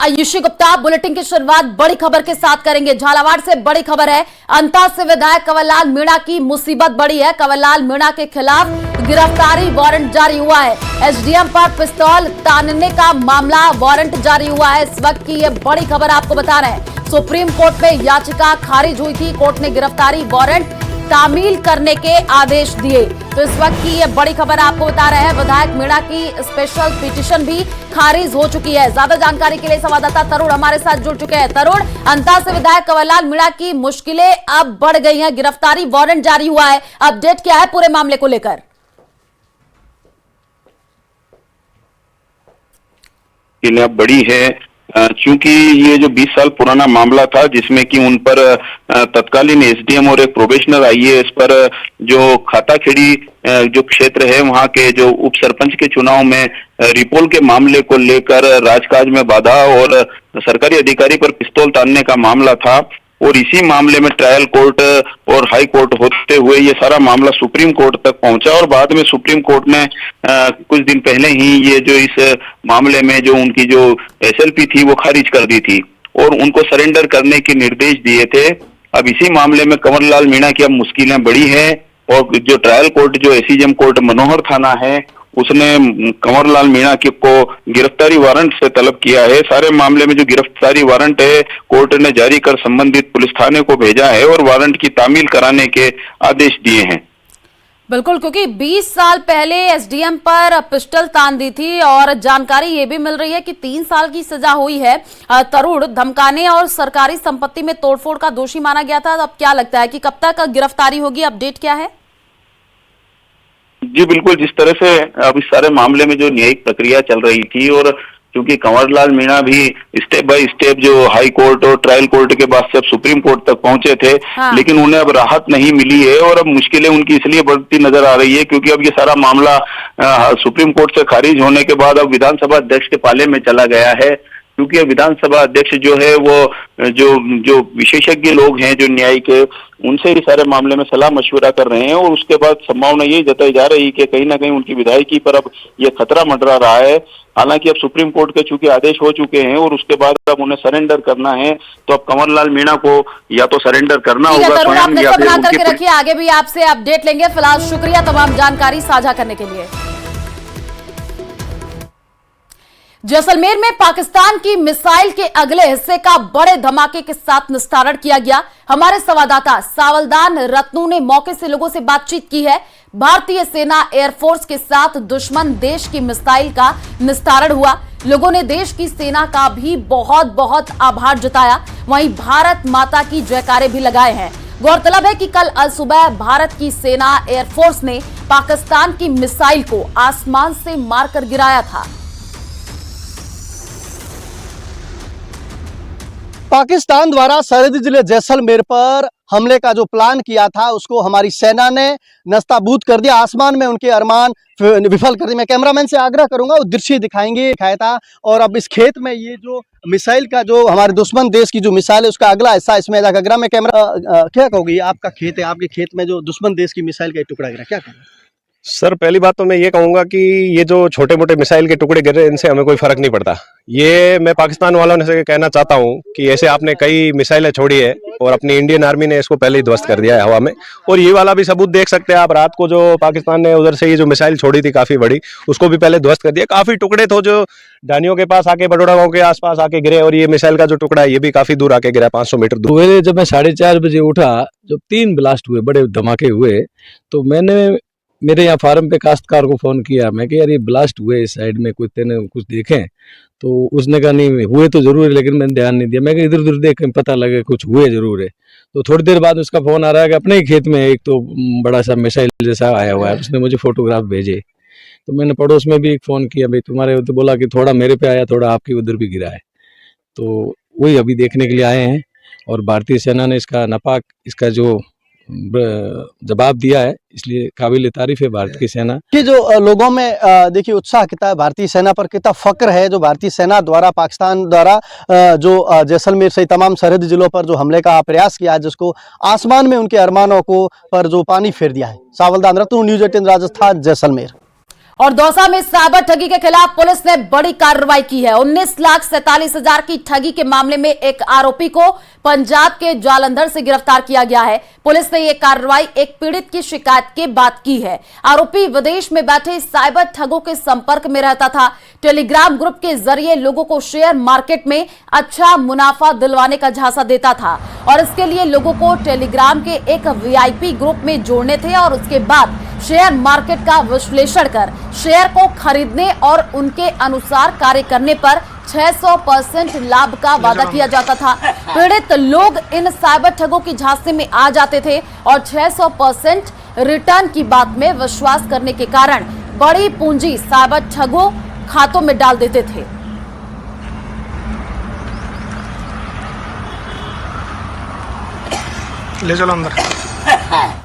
Ayushi Gupta bulletin की शुरुआत बड़ी खबर के साथ करेंगे। झालावाड़ से बड़ी खबर है। अंता से विधायक कंवरलाल मीणा की मुसीबत बड़ी है। कंवरलाल मीणा के खिलाफ गिरफ्तारी वारंट जारी हुआ है। एसडीएम पर पिस्तौल तानने का मामला, वारंट जारी हुआ है। इस वक्त की यह बड़ी खबर आपको बता रहे हैं। सुप्रीम कोर्ट में याचिका खारिज हुई थी। कोर्ट ने गिरफ्तारी वारंट तामील करने के आदेश दिए। तो इस वक्त की ये बड़ी खबर आपको बता रहे हैं। विधायक मीणा की स्पेशल पिटीशन भी खारिज हो चुकी है। ज्यादा जानकारी के लिए संवाददाता तरुण हमारे साथ जुड़ चुके हैं। तरुण, अंता से विधायक कंवरलाल मीणा की मुश्किलें अब बढ़ गई हैं। गिरफ्तारी वारंट जारी हुआ है। अपडेट क्या है पूरे मामले को लेकर? बड़ी है क्योंकि ये जो 20 साल पुराना मामला था जिसमें कि उन पर तत्कालीन एसडीएम और एक प्रोबेशनर आईएएस पर जो खाताखेड़ी जो क्षेत्र है वहां के जो उप सरपंच के चुनाव में रिपोल के मामले को लेकर राजकाज में बाधा और सरकारी अधिकारी पर पिस्तौल तानने का मामला था। और इसी मामले में ट्रायल कोर्ट और हाई कोर्ट होते हुए ये सारा मामला सुप्रीम कोर्ट तक पहुंचा और बाद में सुप्रीम कोर्ट ने कुछ दिन पहले ही ये जो इस मामले में जो उनकी जो एसएलपी थी वो खारिज कर दी थी और उनको सरेंडर करने के निर्देश दिए थे। अब इसी मामले में कंवरलाल मीणा की अब मुश्किलें बढ़ी हैं और जो ट्रायल कोर्ट जो एसीजेएम कोर्ट मनोहर थाना है उसने कंवरलाल मीणा को गिरफ्तारी वारंट से तलब किया है। सारे मामले में जो गिरफ्तारी वारंट है कोर्ट ने जारी कर संबंधित पुलिस थाने को भेजा है और वारंट की तामील कराने के आदेश दिए हैं। बिल्कुल, क्योंकि 20 साल पहले एसडीएम पर पिस्टल तान दी थी और जानकारी ये भी मिल रही है कि 3 साल की सजा हुई है। तरुण, धमकाने और सरकारी संपत्ति में तोड़फोड़ का दोषी माना गया था। अब क्या लगता है कि कब तक गिरफ्तारी होगी? अपडेट क्या है? जी बिल्कुल, जिस तरह से अब इस सारे मामले में जो न्यायिक प्रक्रिया चल रही थी और क्योंकि कंवरलाल मीणा भी स्टेप बाय स्टेप जो हाई कोर्ट और ट्रायल कोर्ट के बाद से अब सुप्रीम कोर्ट तक पहुंचे थे, लेकिन उन्हें अब राहत नहीं मिली है और अब मुश्किलें उनकी इसलिए बढ़ती नजर आ रही है क्योंकि अब ये सारा मामला सुप्रीम कोर्ट से खारिज होने के बाद अब विधानसभा अध्यक्ष के पाले में चला गया है। क्योंकि विधानसभा अध्यक्ष जो है वो जो विशेषज्ञ लोग हैं जो न्यायिक उनसे ही सारे मामले में सलाह मशवरा कर रहे हैं और उसके बाद संभावना यही जताई जा रही है कि कहीं ना कहीं उनकी विधायकी पर अब ये खतरा मंडरा रहा है। हालांकि अब सुप्रीम कोर्ट के चूंकि आदेश हो चुके हैं और उसके बाद अब उन्हें सरेंडर करना है तो अब कंवरलाल मीणा को या तो सरेंडर करना होगा स्वयं या फिर करके रखिए। आगे भी आपसे अपडेट लेंगे। फिलहाल शुक्रिया तमाम जानकारी साझा करने के लिए। जैसलमेर में पाकिस्तान की मिसाइल के अगले हिस्से का बड़े धमाके के साथ निस्तारण किया गया। हमारे संवाददाता सावलदान रत्नू ने मौके से लोगों से बातचीत की है। भारतीय सेना एयरफोर्स के साथ दुश्मन देश की मिसाइल का निस्तारण हुआ। लोगों ने देश की सेना का भी बहुत बहुत आभार जताया। वहीं भारत माता की जयकारे भी लगाए हैं। गौरतलब है कि कल सुबह भारत की सेना एयरफोर्स ने पाकिस्तान की मिसाइल को आसमान से मारकर गिराया था। पाकिस्तान द्वारा सरहदी जिले जैसलमेर पर हमले का जो प्लान किया था उसको हमारी सेना ने नस्ताबूद कर दिया। आसमान में उनके अरमान विफल कर दिए। मैं कैमरामैन से आग्रह करूंगा वो दृश्य दिखाएंगे दिखाया था। और अब इस खेत में ये जो मिसाइल का जो हमारे दुश्मन देश की जो मिसाइल है उसका अगला हिस्सा इसमें गिरा। मैं कैमरा क्या कहोगे, आपका खेत है, आपके खेत में जो दुश्मन देश की मिसाइल का टुकड़ा गिरा, क्या कहोगे? सर, पहली बात तो मैं ये कहूंगा कि ये जो छोटे मोटे मिसाइल के टुकड़े गिर रहे हैं इनसे हमें कोई फर्क नहीं पड़ता। ये मैं पाकिस्तान वालों से कहना चाहता हूं कि ऐसे आपने कई मिसाइलें छोड़ी है और अपनी इंडियन आर्मी ने इसको पहले ही ध्वस्त कर दिया है हवा में। और ये वाला भी सबूत देख सकते हैं आप। रात को जो पाकिस्तान ने उधर से ये जो मिसाइल छोड़ी थी काफी बड़ी, उसको भी पहले ध्वस्त कर दिया। काफी टुकड़े तो जो डानियों के पास आके बड़ोड़ा गांव के आसपास आके गिरे और ये मिसाइल का जो टुकड़ा है ये भी काफी दूर आके गिरा, 500 मीटर दूर। जब मैं 4:30 बजे उठा, जब 3 ब्लास्ट हुए, बड़े धमाके हुए, तो मैंने मेरे यहाँ फार्म पे काश्तकार को फोन किया। मैं कि यार ये ब्लास्ट हुए इस साइड में, कुछ तेने कुछ देखें? तो उसने कहा नहीं हुए तो जरूर है लेकिन मैंने ध्यान नहीं दिया। मैं कि इधर उधर देख पता लगे कुछ हुए जरूर है। तो थोड़ी देर बाद उसका फोन आ रहा है कि अपने ही खेत में एक तो बड़ा सा मिसाइल जैसा आया हुआ है। उसने मुझे फोटोग्राफ भेजे। तो मैंने पड़ोस में भी एक फोन किया, भाई तुम्हारे, तो बोला कि थोड़ा मेरे पे आया, थोड़ा आपकी उधर भी गिरा है। तो वही अभी देखने के लिए आए हैं और भारतीय सेना ने इसका नापाक इसका जो जवाब दिया है, इसलिए काबिल तारीफ है भारत की सेना कि जो लोगों में देखिए उत्साह कितना है, भारतीय सेना पर कितना फक्र है। जो भारतीय सेना द्वारा पाकिस्तान द्वारा जो जैसलमेर से तमाम सरहदी जिलों पर जो हमले का प्रयास किया है, जिसको आसमान में उनके अरमानों को पर जो पानी फेर दिया है। सावलदान रत्नू, न्यूज़ 18 राजस्थान, जैसलमेर। और दौसा में साइबर ठगी के खिलाफ पुलिस ने बड़ी कार्रवाई की है। 19,47,000 की ठगी के मामले में एक आरोपी को पंजाब के जालंधर से गिरफ्तार किया गया है। पुलिस ने यह कार्रवाई एक पीड़ित की शिकायत के बाद की है। आरोपी विदेश में बैठे साइबर ठगों के संपर्क में रहता था। टेलीग्राम ग्रुप के जरिए लोगों को शेयर मार्केट में अच्छा मुनाफा दिलवाने का झांसा देता था और इसके लिए लोगों को टेलीग्राम के एक वीआईपी ग्रुप में जोड़ने थे और उसके बाद शेयर मार्केट का विश्लेषण कर शेयर को खरीदने और उनके अनुसार कार्य करने पर 600% लाभ का वादा किया जाता था। पीड़ित लोग इन साइबर ठगों की झांसे में आ जाते थे और 600% रिटर्न की बात में विश्वास करने के कारण बड़ी पूंजी साइबर ठगों खातों में डाल देते थे। ले चलो अंदर।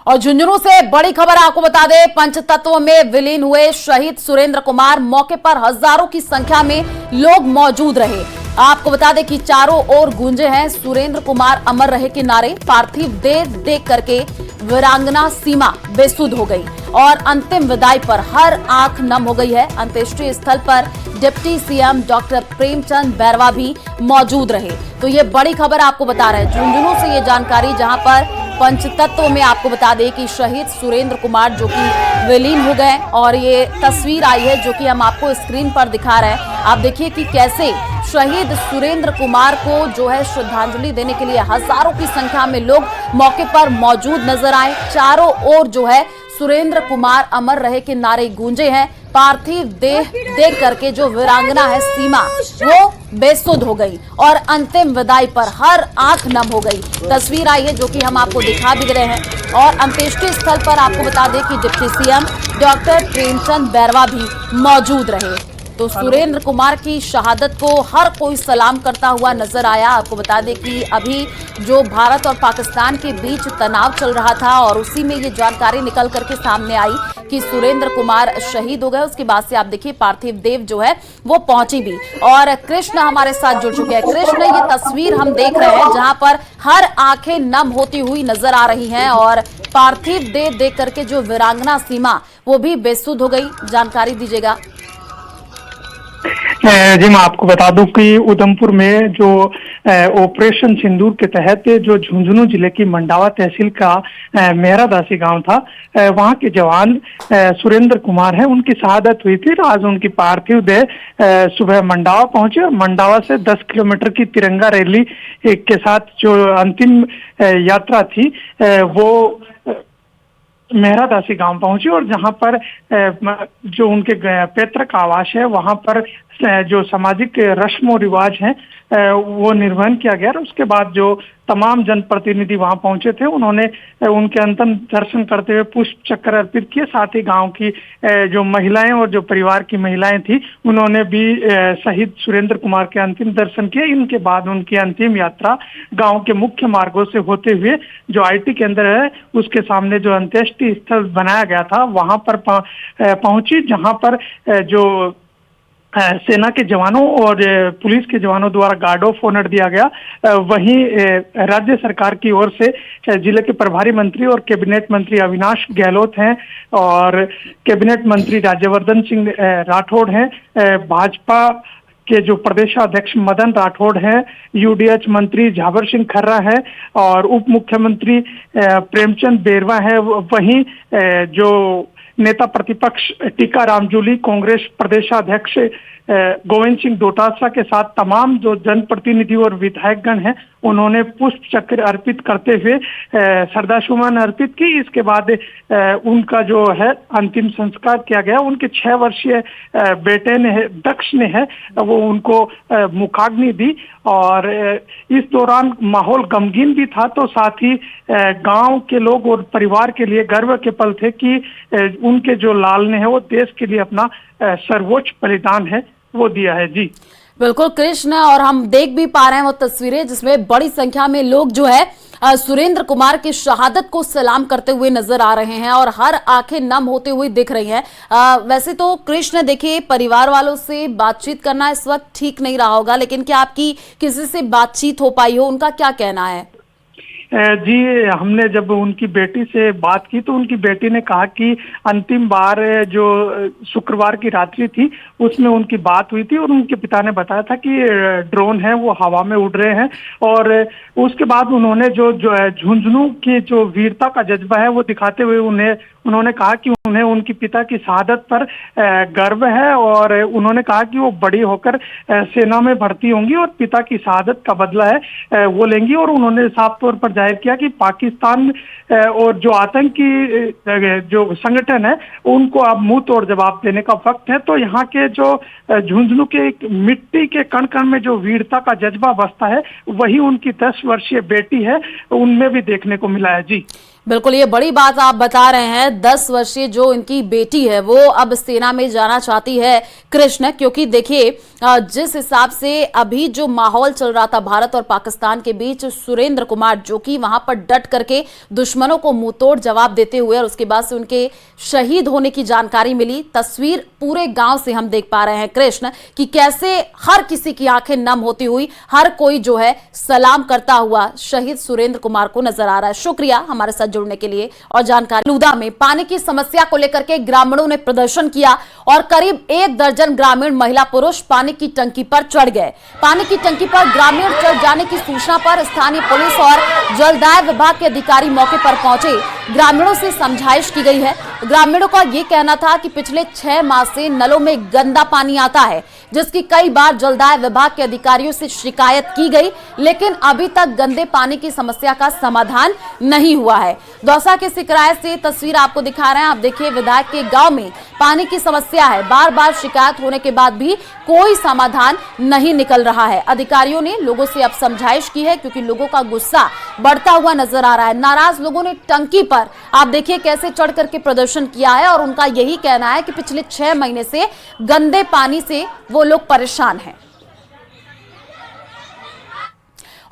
और झुंझुनू से बड़ी खबर आपको बता दें, पंचतत्व में विलीन हुए शहीद सुरेंद्र कुमार मौके पर हजारों की संख्या में लोग मौजूद रहे। आपको बता दें कि चारों ओर गूंजे हैं सुरेंद्र कुमार अमर रहे के नारे। पार्थिव देह देख करके वीरांगना सीमा बेसुध हो गई और अंतिम विदाई पर हर आंख नम हो गई है। अंत्येष्टि स्थल पर deputy CM doctor Premchand Bairwa भी मौजूद रहे। तो ये बड़ी खबर आपको बता रहे हैं झुंझुनू से ये जानकारी, जहां पर पंचतत्व में आपको बता दें कि शहीद सुरेंद्र कुमार जो कि विलीन हो गए और ये तस्वीर आई है जो कि हम आपको स्क्रीन पर दिखा रहे हैं। आप देखिए कि कैसे शहीद सुरेंद्र कुमार को जो है श्रद्धांजलि देने के लिए हजारों की संख्या में लोग मौके पर मौजूद नजर आए। चारों ओर जो है सुरेंद्र कुमार अमर रहे के नारे गूंजे हैं। पार्थिव देह देख करके जो वीरांगना है सीमा वो बेसुध हो गई और अंतिम विदाई पर हर आंख नम हो गई। तस्वीर आई है जो कि हम आपको दिखा भी रहे हैं और अंत्येष्टि स्थल पर आपको बता दें कि deputy CM doctor Premchand Bairwa भी मौजूद रहे। तो सुरेंद्र कुमार की शहादत को हर कोई सलाम करता हुआ नजर आया। आपको बता दें कि अभी जो भारत और पाकिस्तान के बीच तनाव चल रहा था और उसी में ये जानकारी निकल करके सामने आई कि सुरेंद्र कुमार शहीद हो गए। उसके बाद से आप देखिए पार्थिव देव जो है वो पहुंची भी और कृष्ण हमारे साथ जुड़ चुके हैं। कृष्ण, ये तस्वीर हम देख रहे हैं जहां पर हर आंखें नम होती हुई नजर आ रही हैं और पार्थिव देव देख करके जो वीरांगना सीमा वो भी बेसुध हो गई। जानकारी दीजिएगा। जी मैं आपको बता दूं कि उधमपुर में जो ऑपरेशन सिंदूर के तहत जो झुंझुनू जिले की मंडावा तहसील का मेहरादासी गांव था, वहां के जवान सुरेंद्र कुमार हैं, उनकी शहादत हुई थी। आज उनकी पार्थिव देह सुबह मंडावा पहुंचे और मंडावा से 10 किलोमीटर की तिरंगा रैली के साथ जो अंतिम यात्रा थी वो मेहरादासी गांव पहुंची और जहां पर जो उनके पैतृक आवास है वहां पर जो सामाजिक रस्म और रिवाज हैं वो निर्वहन किया गया। उसके बाद जो तमाम जनप्रतिनिधि वहां पहुंचे थे उन्होंने उनके अंतिम दर्शन करते हुए पुष्प चक्र अर्पित किए। साथ ही गांव की जो महिलाएं और जो परिवार की महिलाएं थी उन्होंने भी शहीद सुरेंद्र कुमार के अंतिम दर्शन किए। इनके बाद उनकी अंतिम यात्रा गांव के मुख्य मार्गों से होते हुए जो आईटी केंद्र है उसके सामने जो अंत्येष्टि स्थल बनाया गया था वहां पर पहुंची, जहां पर जो सेना के जवानों और पुलिस के जवानों द्वारा गार्ड ऑफ ऑनर दिया गया। वहीं राज्य सरकार की ओर से जिले के प्रभारी मंत्री और कैबिनेट मंत्री अविनाश गहलोत हैं और कैबिनेट मंत्री राज्यवर्धन सिंह राठौड़ हैं, भाजपा के जो प्रदेशाध्यक्ष मदन राठौड़ हैं, यूडीएच मंत्री झावर सिंह खर्रा है और उप मुख्यमंत्री प्रेमचंद बैरवा है। वहीं जो नेता प्रतिपक्ष टीकाराम जूली, कांग्रेस प्रदेशाध्यक्ष गोविंद सिंह डोटासरा के साथ तमाम जो जनप्रतिनिधि और विधायकगण हैं उन्होंने पुष्प चक्र अर्पित करते हुए श्रद्धासुमन अर्पित की। इसके बाद उनका जो है अंतिम संस्कार किया गया। उनके 6 वर्षीय बेटे ने दक्ष ने है वो उनको मुखाग्नि दी और इस दौरान माहौल गमगीन भी था। तो साथ ही गांव के लोग और परिवार के लिए गर्व के पल थे कि उनके जो लाल ने है वो देश के लिए अपना सर्वोच्च बलिदान है वो दिया है। जी बिल्कुल कृष्ण, और हम देख भी पा रहे हैं वो तस्वीरें जिसमें बड़ी संख्या में लोग जो है सुरेंद्र कुमार की शहादत को सलाम करते हुए नजर आ रहे हैं और हर आंखें नम होते हुए दिख रही हैं। वैसे तो कृष्ण देखिए, परिवार वालों से बातचीत करना इस वक्त ठीक नहीं रहा होगा, लेकिन क्या आपकी किसी से बातचीत हो पाई हो, उनका क्या कहना है? जी, हमने जब उनकी बेटी से बात की तो उनकी बेटी ने कहा कि अंतिम बार जो शुक्रवार की रात्रि थी उसमें उनकी बात हुई थी और उनके पिता ने बताया था कि ड्रोन है वो हवा में उड़ रहे हैं। और उसके बाद उन्होंने जो झुंझुनू की जो वीरता का जज्बा है वो दिखाते हुए उन्होंने कहा कि उन्हें उनके पिता की शहादत पर गर्व है और उन्होंने कहा कि वो बड़ी होकर सेना में भर्ती होंगी और पिता की शहादत का बदला है वो लेंगी। और उन्होंने साफ तौर पर जाहिर किया कि पाकिस्तान और जो आतंकी जो संगठन है उनको अब मुंह तोड़ जवाब देने का वक्त है। तो यहाँ के जो झुंझुनू के मिट्टी के कण कण में जो वीरता का जज्बा बसता है वही उनकी 10 वर्षीय बेटी है उनमें भी देखने को मिला है। जी बिल्कुल, ये बड़ी बात आप बता रहे हैं। 10 वर्षीय जो इनकी बेटी है वो अब सेना में जाना चाहती है कृष्ण, क्योंकि देखिए जिस हिसाब से अभी जो माहौल चल रहा था भारत और पाकिस्तान के बीच, सुरेंद्र कुमार जो कि वहां पर डट करके दुश्मनों को मुंहतोड़ जवाब देते हुए और उसके बाद से उनके शहीद होने की जानकारी मिली। तस्वीर पूरे गांव से हम देख पा रहे हैं कृष्ण कि कैसे हर किसी की आंखें नम होती हुई हर कोई जो है सलाम करता हुआ शहीद सुरेंद्र कुमार को नजर आ रहा है। शुक्रिया हमारे साथ जुड़ने के लिए और जानकारी। लूदा में पानी की समस्या को लेकर के ग्रामीणों ने प्रदर्शन किया और करीब 1 दर्जन ग्रामीण महिला पुरुष पानी की टंकी पर चढ़ गए। पानी की टंकी पर ग्रामीण चढ़ जाने की सूचना पर स्थानीय पुलिस और जलदाय विभाग के अधिकारी मौके पर पहुंचे। ग्रामीणों से समझाइश की गई है। ग्रामीणों का यह कहना था कि पिछले 6 माह से नलों में गंदा पानी आता है, जिसकी कई बार जलदाय विभाग के अधिकारियों से शिकायत की गई, लेकिन अभी तक गंदे पानी की समस्या का समाधान नहीं हुआ है। दौसा के सिकराय से तस्वीर आपको दिखा रहे हैं। आप देखिए विधायक के गांव में पानी की समस्या है, बार बार शिकायत होने के बाद भी कोई समाधान नहीं निकल रहा है। अधिकारियों ने लोगों से अब समझाइश की है क्योंकि लोगों का गुस्सा बढ़ता हुआ नजर आ रहा है। नाराज लोगों ने टंकी पर आप देखिए कैसे चढ़ करके प्रदर्शन किया है और उनका यही कहना है कि पिछले 6 महीने से गंदे पानी से वो लोग परेशान हैं।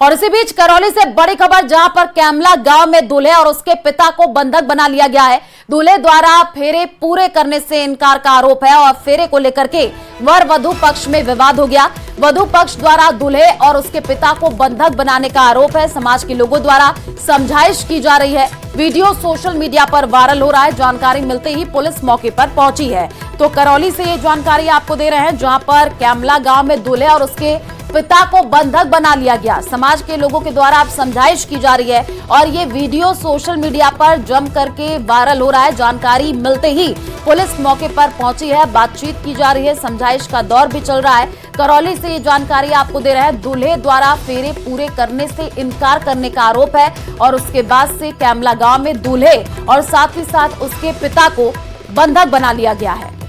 और इसी बीच करौली से बड़ी खबर, जहां पर कैमला गांव में दूल्हे और उसके पिता को बंधक बना लिया गया है। दूल्हे द्वारा फेरे पूरे करने से इनकार का आरोप है और फेरे को लेकर के वर वधु पक्ष में विवाद हो गया। वधु पक्ष द्वारा दूल्हे और उसके पिता को बंधक बनाने का आरोप है। समाज के लोगों द्वारा समझाइश की जा रही है। वीडियो सोशल मीडिया पर वायरल हो रहा है। जानकारी मिलते ही पुलिस मौके पर पहुंची है। तो करौली से ये जानकारी आपको दे रहे हैं, जहां पर कैमला गांव में दूल्हे और उसके पिता को बंधक बना लिया गया। समाज के लोगों के द्वारा अब समझाइश की जा रही है और ये वीडियो सोशल मीडिया पर जम करके वायरल हो रहा है। जानकारी मिलते ही पुलिस मौके पर पहुंची है, बातचीत की जा रही है, समझाइश का दौर भी चल रहा है। करौली से ये जानकारी आपको दे रहे हैं। दूल्हे द्वारा फेरे पूरे करने से इनकार करने का आरोप है और उसके बाद से कैमला गांव में दूल्हे और साथ ही साथ उसके पिता को बंधक बना लिया गया है।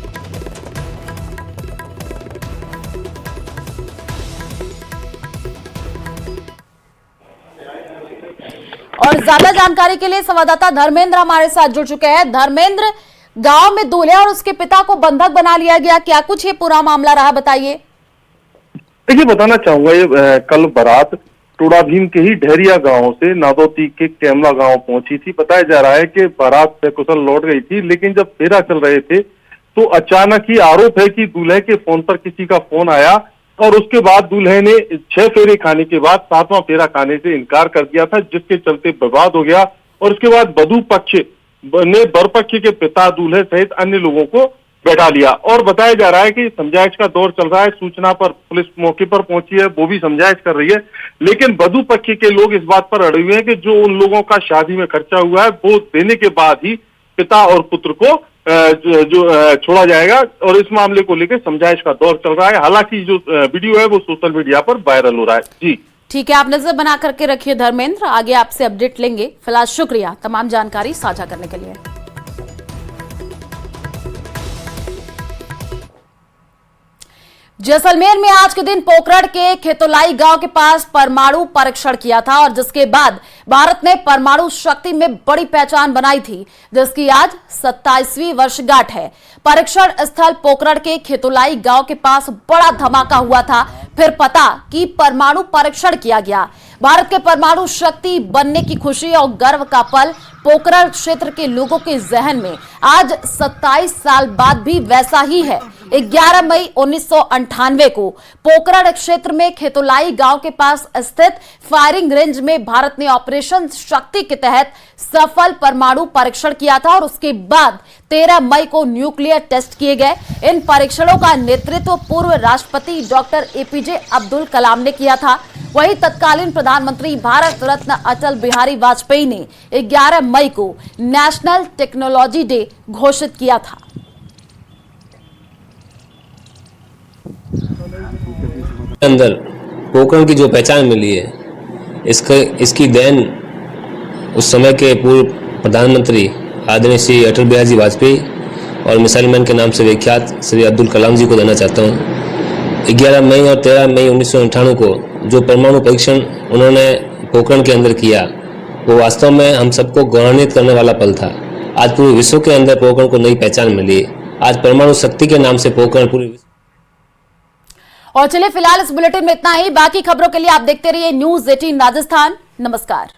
और ज्यादा जानकारी के लिए संवाददाता धर्मेंद्र हमारे साथ जुड़ चुके हैं। धर्मेंद्र, गांव में दूल्हे और उसके पिता को बंधक बना लिया गया, क्या कुछ ये पूरा मामला रहा, बताइए। देखिए, बताना चाहूंगा ये कल बारात टोडा भीम के ही ढेरिया गांव से नादौती के कैमला गांव पहुंची थी। बताया जा रहा है कि बारात सकुशल लौट गई थी, लेकिन जब फेरा चल रहे थे तो अचानक ही आरोप है कि दूल्हे के फोन पर किसी का फोन आया और उसके बाद दूल्हे ने 6 फेरे खाने के बाद 7वां फेरा खाने से इनकार कर दिया था, जिसके चलते विवाद हो गया। और उसके बाद वधु पक्ष ने वर पक्ष के पिता, दूल्हे सहित अन्य लोगों को बैठा लिया और बताया जा रहा है कि समझाइश का दौर चल रहा है। सूचना पर पुलिस मौके पर पहुंची है, वो भी समझाइश कर रही है, लेकिन वधु पक्ष के लोग इस बात पर अड़े हुए हैं कि जो उन लोगों का शादी में खर्चा हुआ है वो देने के बाद ही पिता और पुत्र को जो छोड़ा जाएगा। और इस मामले को लेकर समझाइश का दौर चल रहा है। हालांकि जो वीडियो है वो सोशल मीडिया पर वायरल हो रहा है। जी ठीक है, आप नजर बना करके रखिए धर्मेंद्र, आगे आपसे अपडेट लेंगे। फिलहाल शुक्रिया तमाम जानकारी साझा करने के लिए। जैसलमेर में आज के दिन पोखरण के खेतोलाई गांव के पास परमाणु परीक्षण किया था और जिसके बाद भारत ने परमाणु शक्ति में बड़ी पहचान बनाई थी, जिसकी आज 27वीं वर्षगांठ है। परीक्षण स्थल पोखरण के खेतोलाई गांव के पास बड़ा धमाका हुआ था। फिर पता कि परमाणु परीक्षण किया गया। भारत के परमाणु शक्ति बनने की खुशी और गर्व का पल पोखरण क्षेत्र के लोगों के जहन में आज 27 साल बाद भी वैसा ही है। 11 मई 1998 को पोखरण क्षेत्र में खेतोलाई गांव के पास स्थित फायरिंग रेंज में भारत ने ऑपरेशन शक्ति के तहत सफल परमाणु परीक्षण किया था और उसके बाद 13 मई को न्यूक्लियर टेस्ट किए गए। इन परीक्षणों का नेतृत्व पूर्व राष्ट्रपति डॉक्टर एपीजे अब्दुल कलाम ने किया था। वहीं तत्कालीन प्रधानमंत्री भारत रत्न अटल बिहारी वाजपेयी ने 11 मई को नेशनल टेक्नोलॉजी डे घोषित किया था। अंदर पोखरण की जो पहचान मिली है, इसकी देन उस समय के पूर्व प्रधानमंत्री आदरणीय श्री अटल बिहारी जी वाजपेयी और मिसाइल मैन के नाम से विख्यात श्री अब्दुल कलाम जी को देना चाहता हूँ। 11 मई और 13 मई 1998 को जो परमाणु परीक्षण उन्होंने पोखरण के अंदर किया, वो वास्तव में हम सबको गौरवान्वित करने वाला पल था। आज पूरे विश्व के अंदर पोखरण को नई पहचान मिली। आज परमाणु शक्ति के नाम से पोखरण पूरे। और चलिए फिलहाल इस बुलेटिन में इतना ही। बाकी खबरों के लिए आप देखते रहिए न्यूज़ 18 राजस्थान। नमस्कार।